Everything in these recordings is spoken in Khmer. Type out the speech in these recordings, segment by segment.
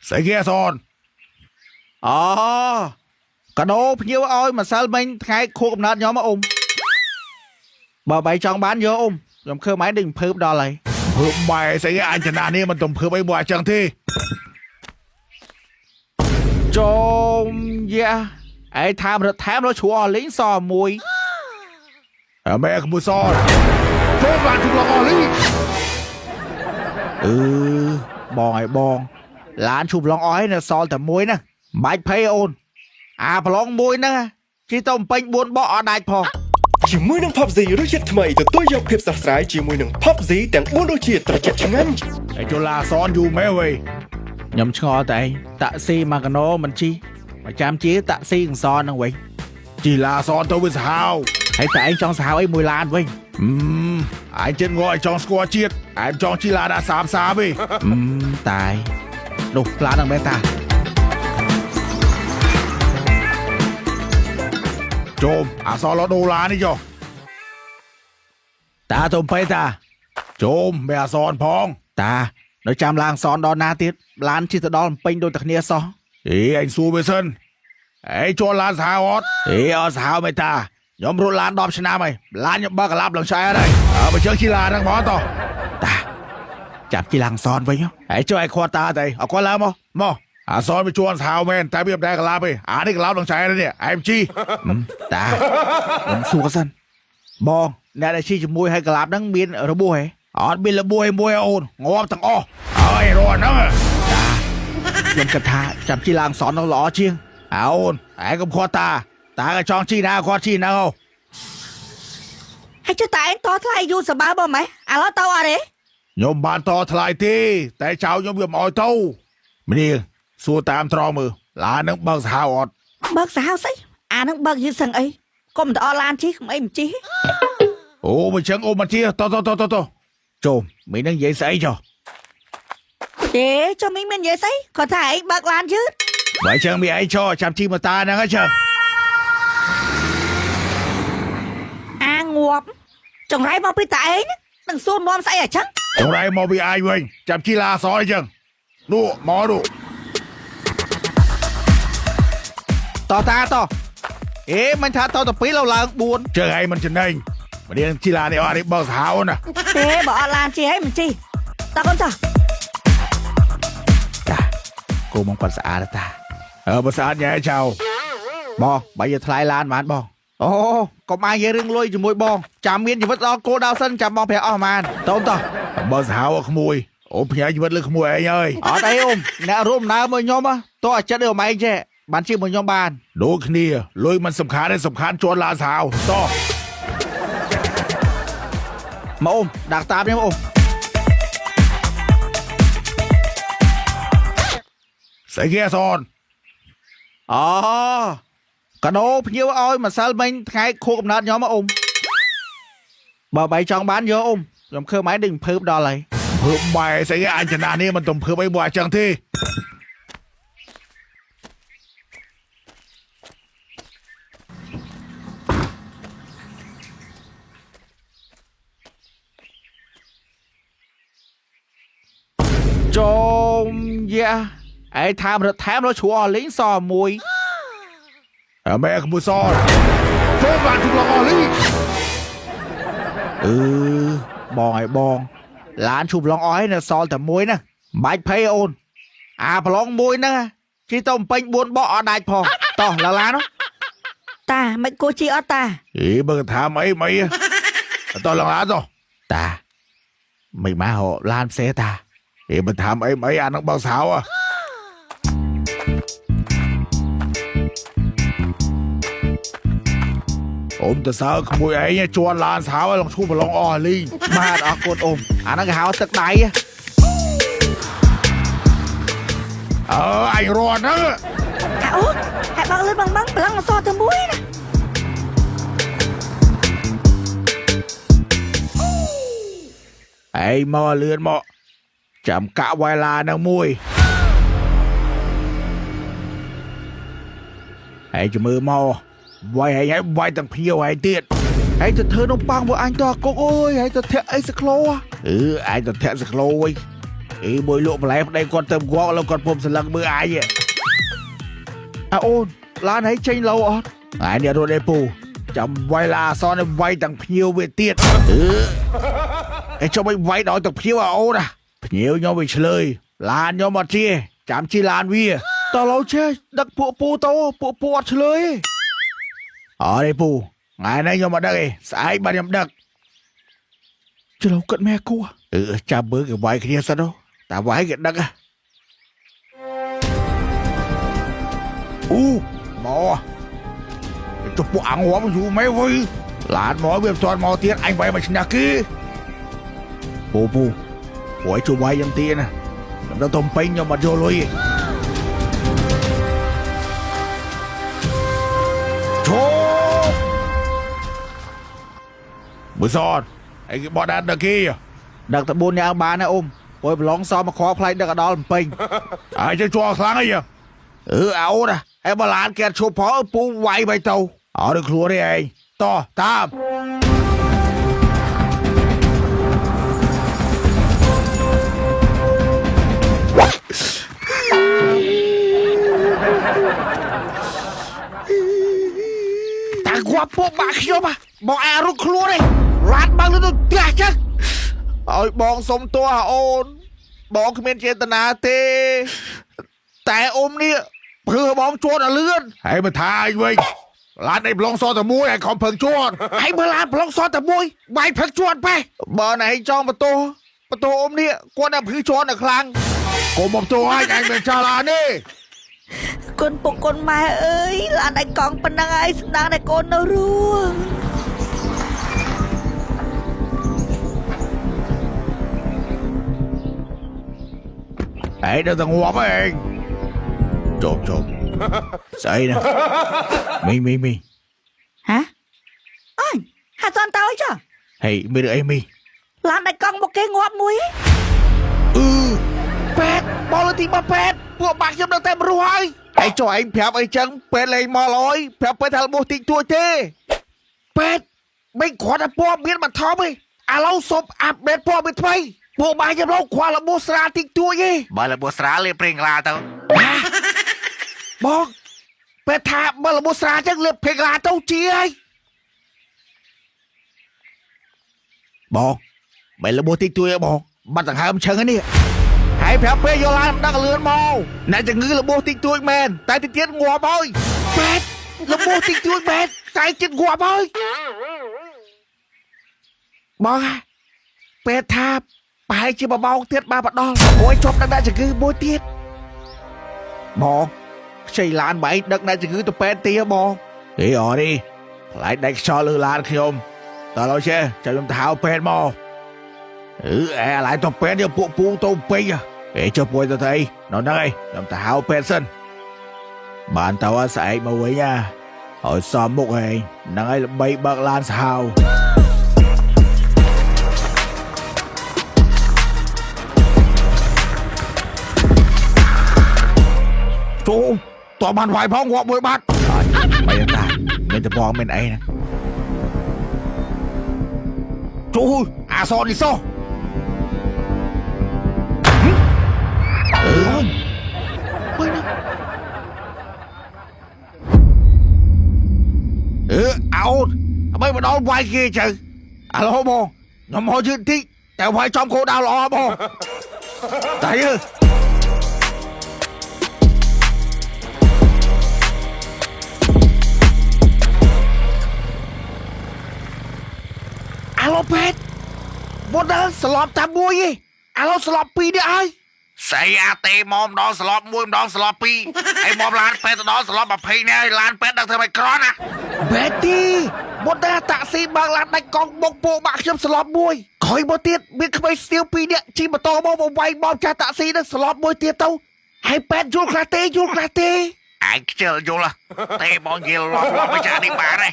Sẽ ghé son. Cả đô nhiều ơi mà sao mình khai khu cầm nát nhóm mà Bà bày trong bán vô Dòng khơi máy đừng phớp đo lại. Phớp mày sẽ ghé anh chẳng nà mà tùm phớp ấy bòa chẳng thi. Trông Ê tham nó chúa lính xò mùi. Mẹ không mua son. Trốn bạn chụp lòng lý. Bong ai bong. Lán chụp lòng ói nè xò tầm mùi nè. Bạch phê bà lòng mùi nè. Chỉ tông bánh buôn bọ đạch phò. ជាមួយនឹង PUBG រសជាតិថ្មីទទួលយកភាពស្រស់ស្រាយជាមួយនឹង PUBG ទាំង4រសជាតិត្រជាក់ឆ្ងាញ់ Ê cho là son dù mẹ ơi. Nhầm ngò tại tạ si mà cái nó mình chi. Mà chăm chí tạ si con son nè vậy. Chỉ là son tôi với sao. Hãy tại anh trong sao ấy mùi lan vậy. Anh trên gọi trong squad chiết. Anh trong chỉ là đã xám xám đi. Tại Đồ lan đằng bên ta. Trôm, son nó đồ lá đi cho. Ta tôm phê ta. Trôm, mẹ son phong. Ta Nói chăm lang son đó na tiết. Lan chi tờ đó làm pinh đôi tạc nia so. Ý anh xua với sân. Ê cho lan sao hót. Ý sao mày ta. Nhóm rốt lan đọc chân nam mày. Lan nhóm bác lạp lần sai ở đây. Mày chơi chi là đang bó to. Ta Chạm chi lang son với nhá. Ê cho anh khoa ta đây. Có làm không? Mò. Son với chuan sao men. Ta biết đây lạp đi. Đi lạp lần sai ở đây nè. Em chi. Ta Đừng xua cái sân. Bong Nè đại chi cho mùi hay lạp đang biên ở đó bùi hay. Biết là bùi ôn. Ngô thằng o. Ơi rồi nó. Ta Dòng cật thà Chạm chi lang son nó lõ chiêng. Ôn. Ê không khoa ta. Ta cái chọn chi nào khoa chi nào không. Hay cho tại anh to thay vô sợ ba bò mày. Lo tao đấy. Nhóm bạn to thay ti. Tại cháu nhóm việc mọi tâu. Mình đi. Xua tam trò mơ. Là nó băng sao ọt. Bớt sao xí. Nó bớt như sân ấy. Có mình to lan chứ không em chứ. Mình chẳng ôm mặt chia. To. Trôm Mình đang dậy xảy cho. Để cho mình dễ xí. Còn thả anh bớt lan chứ. Vậy chẳng bị ai cho. Chăm chi mà ta nè hết chẳng. Nguộp. Chồng rái bò bị tại ấy. Đừng xôn bom xảy ở chắc. Trong đây mò bị ai mình. Chăm chi là xói chẳng. Đụ mò đụ. To ta to. Ê mình thả to tập phí lâu lần buồn. Chơi hay mình chân anh. Mà đi chi là này đi bờ hào nè. Thế bỏ lan chi ấy mình chi. Ta con ta. Cô mong còn xã đó ta. Bà xã nhé chào. Bò bây giờ thay lan mà anh bò. Có ai ghé rừng lôi cho mùi bò. Chạm miên chỉ vất đó cô đào sân chạm bò phè man. Tôm to. Bờ hào không mùi. Nhé chỉ vất lực không mùi anh ơi. Ở đây nè rôm nào mới nhóm á. Tôi chất đều mày chè. Bạn chi một nhóm bàn. Đố khá nia. Lôi mình sầm khán cho là sao. To. Mà đặc tạp nhé mà Sẽ ghé son. Cả đô nhiều ơi mà sao mình khai khu cầm nát nhóm mà Bà bày trong bán vô Dòng khơi máy đừng phớp đo lại. Phớp mày sẽ ghé anh chẳng nà mà tùm phớp ấy bòa chẳng thi. Trông Ê tham nó chúa lính xò mùi. Mẹ không mua son. Trốn bạn chụp lòng lý. Bong ai bong. Lán chụp lòng ói nè xò tầm mùi nè. Bạch phê bà lòng mùi nè. Chỉ tông bánh buôn bọ đạch phò. To là lá đó. Ta mày cô chi ở ta. Bờ thả mấy. To lòng lá rồi. Ta Mình má hộ lan xe ta. Mình thả mấy anh không bao sao à. Ta sao không mùi ấy nha. Chuan lan sao ấy lòng chua mà lòng lý. Mà đó con nó cái hào tức đáy á. Anh rồi đó. Hãy băng lên băng lăng so từ mũi nè. Ê mò lươn mò. Chạm cả quay là nâng mùi. Ê cho mơ mò. Quay tầng phiêu hay tiện. Hãy thật thơ nông băng của anh to cô ơi. Hãy thật thẹ ấy sạc lô á. Anh thật thẹ sạc lô ấy. មួយលក់បន្លែប្តីគាត់ទៅងាប់លោកគាត់ពុំសន្លឹងមើលអាយអូនឡានឲ្យចេញលោអត់ថ្ងៃនេះរត់ឯពូចាំវាយឡាអសនវាយទាំងភ្ញៀវវាទៀតចុះមិនវាយដល់ទាំងភ្ញៀវអូនភ្ញៀវខ្ញុំវាឆ្លើយឡានខ្ញុំអត់ជាចាំជិះឡានវាតើលោចេះដឹកពួកពូទៅពួកពូអត់ឆ្លើយអរទេពូថ្ងៃនេះខ្ញុំអត់ដឹកទេស្អែកបាត់ខ្ញុំដឹកឆ្លោគាត់មែគួចាំមើលគេវាយគ្នាសិនតាវាយគេដឹកមកទៅពួកអងហមយូរមែនវិញឡានមកវាមិនទាន់មកទៀតអញវាយមកឈ្នះគេពូព្រោះជួយវាយយ៉ាងទៀតណាខ្ញុំទៅពេញខ្ញុំអត់យកលុយឈប់មើលសតអីគេបោះដាក់ដឹកគេដឹកតែ4នាក់បានណាអ៊ំព្រោះប្រឡងសមកខផ្លៃដឹកដល់ពេញហើយជិះជាប់ខ្លាំងអីអូនហើយបើឡានគេឈប់ផងពូវាយទៅអត់ខ្លួនទេឯងតោះតាមតាគាត់ពួកបាក់ខ្ញុំបងអារុកខ្លួនទេឡានបើកលើទៅផ្ទះចឹងឲ្យបងសុំទោសអូនបងគ្មានចេតនាទេតែអ៊ំនេះព្រឺបងជួនឲ្យលឿនហើយមកថាអីវិញឡានឯប្លង់សតមួយឲ្យខំភឹងជួនហើយបើឡានប្លង់សតមួយវាយភឹងជួនប៉េះបើណែចង់បន្ទោអ៊ំនេះគាត់តែភឺជួនដល់ខ្លាំងកុំមកទោឲ្យអញមិនចាស់ឡានទេកូនពុកកូនម៉ែអើយឡានឯកង់ប៉ុណ្ណឹងហើយស្ដាងតែកូននៅរស់ឯងនៅតែងាប់ឯងជប់ស្អីណាមីហ៎អញហាត់តន់តើចុះហេមានអីមីឡានឯកង់មកគេងាប់មួយពេទ្យបលទីមកពេទ្យពួកបាក់ខ្ញុំនៅតែរស់ហើយឯងចុះឯងប្រាប់អីចឹងពេទ្យលេងមកឡើយប្រាប់ពេទ្យថាលបោះតិចតួចទេពេទ្យមិនគ្រាន់តែព័ត៌មានបឋមទេឥឡូវសុំអាប់ដេតព័ត៌មានថ្មីពួកបាក់ខ្ញុំរកខ្វល់លបោះស្រាលតិចតួចទេបើលបោះស្រាលលេប្រេងឡាទៅបងពេទ្យថាបើលបោះស្រាលចឹងលេប្រេងឡាទៅជាហើយបងមិនលបោះតិចតួចទេបងបាត់ដង្ហើមឈឹងនេះហើយប្រាប់ពេយកឡានដឹកលឿនមកអ្នកជំងឺលបោះតិចតួចមែនតែតិចទៀតងាប់ហើយពេទ្យលបោះតិចតួចមែនតែចិត្តងាប់ហើយបងពេទ្យថាប្រហែលជា1ម៉ោងទៀតបានបដល់គួយជប់ដឹកអ្នកជំងឺមួយទៀតបងខ្ចីឡានបែកដឹកអ្នកជំងឺទៅពេទ្យទៀតបងអីអរនេះខ្លាចដាច់ខ្យល់លើឡានខ្ញុំតើលោកចេះចាំខ្ញុំទៅហៅពេទ្យមកឡើយទៅពេទ្យយកពួកពូទៅពេញចុះពួយទៅអីនៅហ្នឹងឯងខ្ញុំទៅហៅពេទ្យសិនបានទៅស្អែកមកវិញឲ្យសមមុខឯងហ្នឹងឯងល្បីបើកឡានសាហាវទូតើបានវាយផងងាប់មួយបាត់មិនតាមានតែបងមានអីណាទូអាសននេះសោះអោនអ្វីមកដល់វាយគេចឹងអាឡូបងខ្ញុំមកយឺតតិចតែវាយចំគោដៅល្អបងតែអាឡូពេទ្យមុនដល់ស្លាប់តែមួយឯងអាឡូស្លាប់2នាក់ហើយស្អីអាទេមកម្ដងស្លាប់1ម្ដងស្លាប់2ហើយមកឡានពេទ្យទៅដល់ស្លាប់20នាក់ហើយឡានពេទ្យដឹកធ្វើឲ្យក្រណាពេទ្យទីមុនដល់តាក់ស៊ីបើកឡានដាច់កង់បុកពួកបាក់ខ្ញុំស្លាប់មួយក្រោយមកទៀតមានក្មេងស្ទាវ2នាក់ជិះម៉ូតូមកវាយបោកចាស់តាក់ស៊ីនឹងស្លាប់មួយទៀតទៅហើយពេទ្យយល់ខ្លះទេឯងខ្ជិលយល់ទេបងយល់លាប់មកចាស់នេះបានទេ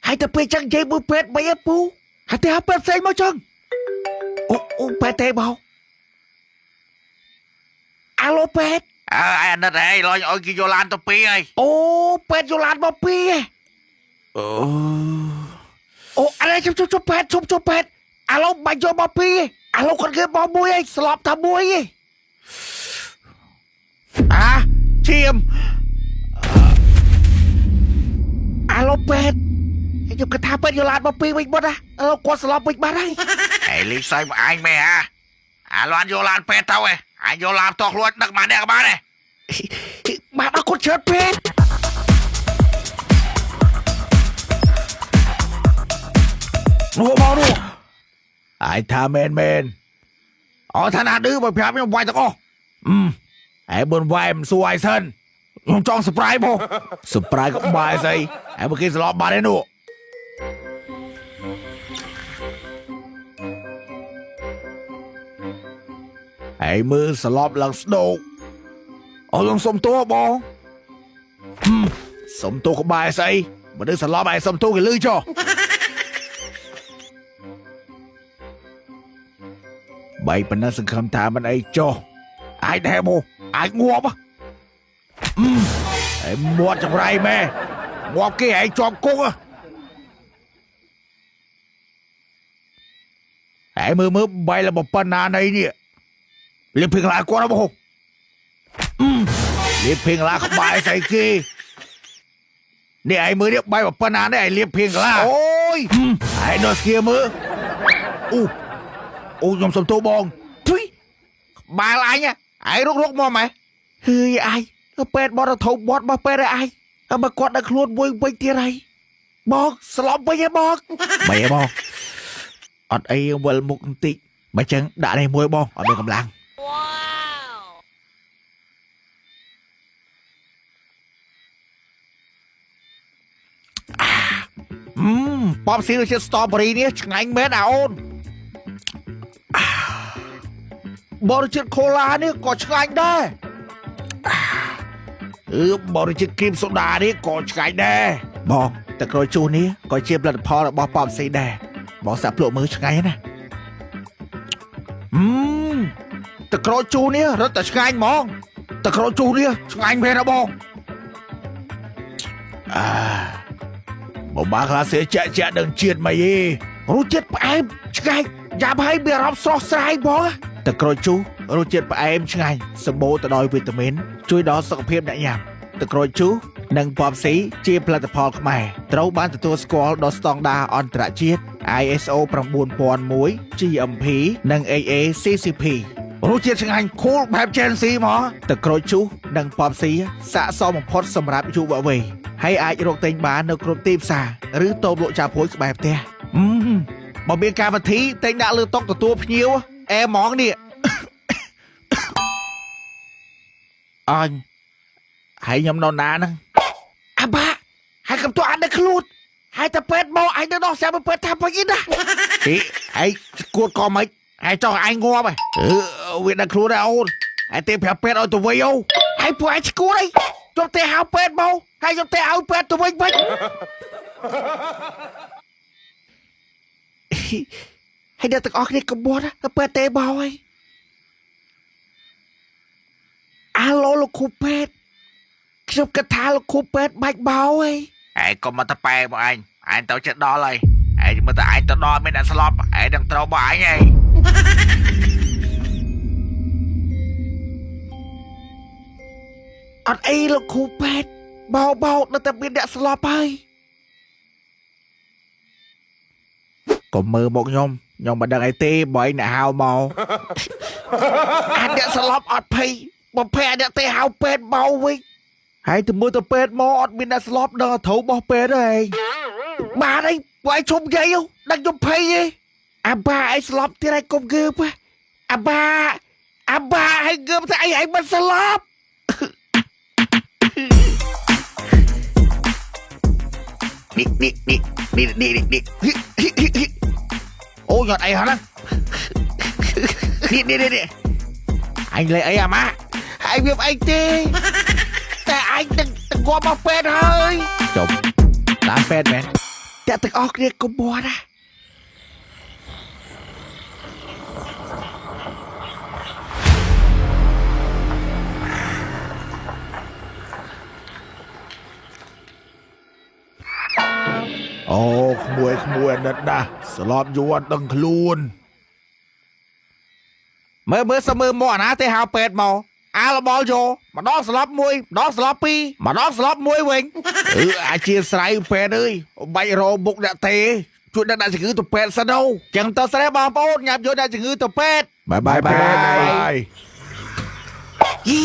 ហើយទៅពេលចឹងនិយាយមួយពេទ្យមិនអីពូហើយទៅហៅពេទ្យផ្សេងមកចឹងអូពេទ្យទេបងអាឡូពេទ្យអាណិតហេឡើយឲ្យគេយកឡានទៅ2ហើយអូពេទ្យយកឡានមក2ហ៎អូអានេះជុំពេទ្យជុំពេទ្យអាឡូបាច់យកមក2 អាឡូគាត់គេបោះមួយឯងស្លាប់ថាមួយឯងឈាមអាឡូពេទ្យខ្ញុំគិតថាពេទ្យយឡានមកពីវិញបាត់ណាអាឡូគាត់ស្លាប់វិញបាត់ហើយឯលីសៃមកអញមែហ่าអាឡូនយឡានពេទ្យទៅឯងអញយឡានតោះខ្លួនដឹកមកអ្នកក៏បានដែរបាទអរគុណច្រើនពេទ្យនោះមកនោះអាយថាមែនអត់ថាណាឌឺបើប្រាប់ខ្ញុំវាយទាំងអស់ឯបនវាយមិនសួរឯសិន ខ្ញុំចង់សប្រៃបង surprise ក៏បាយស្អីឯបើគេស្លាប់បាត់ឯនោះឯមើលស្លាប់ឡើងស្ដោកអូខ្ញុំសុំទោសបងសុំទោសក៏បាយស្អីបើដឹងស្លាប់ឯសុំទោសគេលឺចុះបាយប៉ុណ្ណឹងសង្ឃឹមថាមិនអីចុះអាចដែរបងអាចងាប់ឯមាត់ចង្រៃម៉ែងាប់គេឯងជាប់គុកឯមើលបាយលបប៉ុណ្ណាណៃនេះលៀបភេងឡាគាត់បងលៀបភេងឡាក្បាយស្អីគេនេះឯមើលនេះបាយប៉ុណ្ណានេះឯលៀបភេងឡាអូយឯនោះស្គៀមើលអូខ្ញុំសុំទោសបងទុយបាលអញឯងរុកមកម៉ែហឺយឯងពេទ្យបត់ទៅបត់មកពេទ្យឯងបើគាត់ដល់ខ្លួនមួយវិញទៀតហើយបងស្លាប់វិញហ៎បងបាយបងអត់អីវិលមុខបន្តិចបើចឹងដាក់នេះមួយបងអត់មានកម្លាំងប៉បស៊ីដូចជាស្ទ្រប៊ឺរីនេះឆ្ងាញ់មែនអូនបរិជាតិខូឡានេះក៏ឆ្ងាញ់ដែរបរិជាតិគ្រីមសូដានេះក៏ឆ្ងាញ់ដែរបងទឹកក្រូចជូរនេះក៏ជាផលិតផលរបស់ប៉បស៊ីដែរបងសាក់ភ្លក់មើលឆ្ងាញ់ណាទឹកក្រូចជូរនេះរឹតតែឆ្ងាញ់ហ្មងទឹកក្រូចជូរនេះឆ្ងាញ់មែនណាបងបងបាខ្លះសេចាក់ដឹងជាតិមកយីរសជាតិផ្អែមឆ្ងាញ់យ៉ាប់ហើយមានអារម្មណ៍ស្រស់ស្រាយបងទឹកក្រូចជូររសជាតិផ្អែមឆ្ងាញ់សម្បូរទៅដោយវីតាមីនជួយដល់សុខភាពអ្នកញ៉ាំទឹកក្រូចជូរនិងប៉បស៊ីជាផលិតផលខ្មែរត្រូវបានទទួលស្គាល់ដល់ស្តង់ដារអន្តរជាតិ ISO 9001 GMP និង AACCP រសជាតិឆ្ងាញ់ cool បែប Gen Z មកទឹកក្រូចជូរនិងប៉បស៊ីស័ក្តិសមបំផុតសម្រាប់យុវវ័យហើយអាចរកទិញបាននៅគ្រប់ទីផ្សារឬតូបលក់ចាភួយក្បែរផ្ទះបើមានកម្មវិធីទិញដាក់លើតុទទួលភ្ញៀវអែហ្មងនេះអញហើយខ្ញុំនៅណាហ្នឹងអាបាហើយកំទៅអាននៅខ្លួនហើយតែពេទ្យមកឯងទៅដោះស្រាយមកពេទ្យថាវិញណាឯងគួតក៏មិនឯងចង់ឯងងាប់វាដល់ខ្លួនដែរអូនឯងទេប្រាប់ពេទ្យឲ្យទៅវិញអូហើយពួកឯងឈួតអីខ្ញុំទេហៅពេទ្យមកហើយខ្ញុំទេឲ្យពេទ្យទៅវិញហើយអ្នកទាំងអស់គ្នាកុំបាត់ពេទ្យទេមកហើយអាឡូលោកគ្រូពេទ្យខ្ញុំគិតថាលោកគ្រូពេទ្យបាច់បោហើយឯងកុំមកតប៉ែមកអញទៅចិត្តដល់ហើយឯងមើលតែឯងទៅដល់មានអ្នកស្លាប់ឯងនឹងត្រូវបោះអញហើយអត់អីលោកគ្រូពេទ្យបោនៅតែមានអ្នកស្លាប់ហើយកុំមើលមកខ្ញុំមិនដឹងអីទេបើឯងអ្នកហៅមកអាអ្នកស្លាប់អត់ភ័យបំភ័យអាអ្នកទេហៅពេទ្យបោវិញហើយទៅមើលទៅពេទ្យមកអត់មានអ្នកស្លាប់ដល់ត្រូវបោះពេទ្យទេបានអីបើឯងឈុំយាយដឹងខ្ញុំភ័យទេអាបាឯងស្លាប់ទៀតឯងកុំងើបអាបាឯងងើបតែឯងមិនស្លាប់នេះអូយអត់អីហ៎ណានេះអញលេអីអាម៉ាឯងវាអីទេតែអញនឹងងាប់មកពេទ្យហើយចុះតាមពេទ្យមែនតែទាំងអស់គ្នាកុំបាត់ណាអូក្មួយអាណិតណាស់ស្លាប់យូរអត់ដឹងខ្លួន មើលសមើមកអាណាទេហៅពេទ្យមកអាលបលយកម្ដងស្លាប់មួយម្ដងស្លាប់ពីរម្ដងស្លាប់មួយវិញអាជាស្រ័យពេទ្យអើយបាច់រោបុកដាក់ទេជួយដាក់ជំងឺទៅពេទ្យសិនទៅចឹងទៅស្រែបងប្អូនញ៉ាំយកដាក់ជំងឺទៅពេទ្យ បាយបាយបាយ យី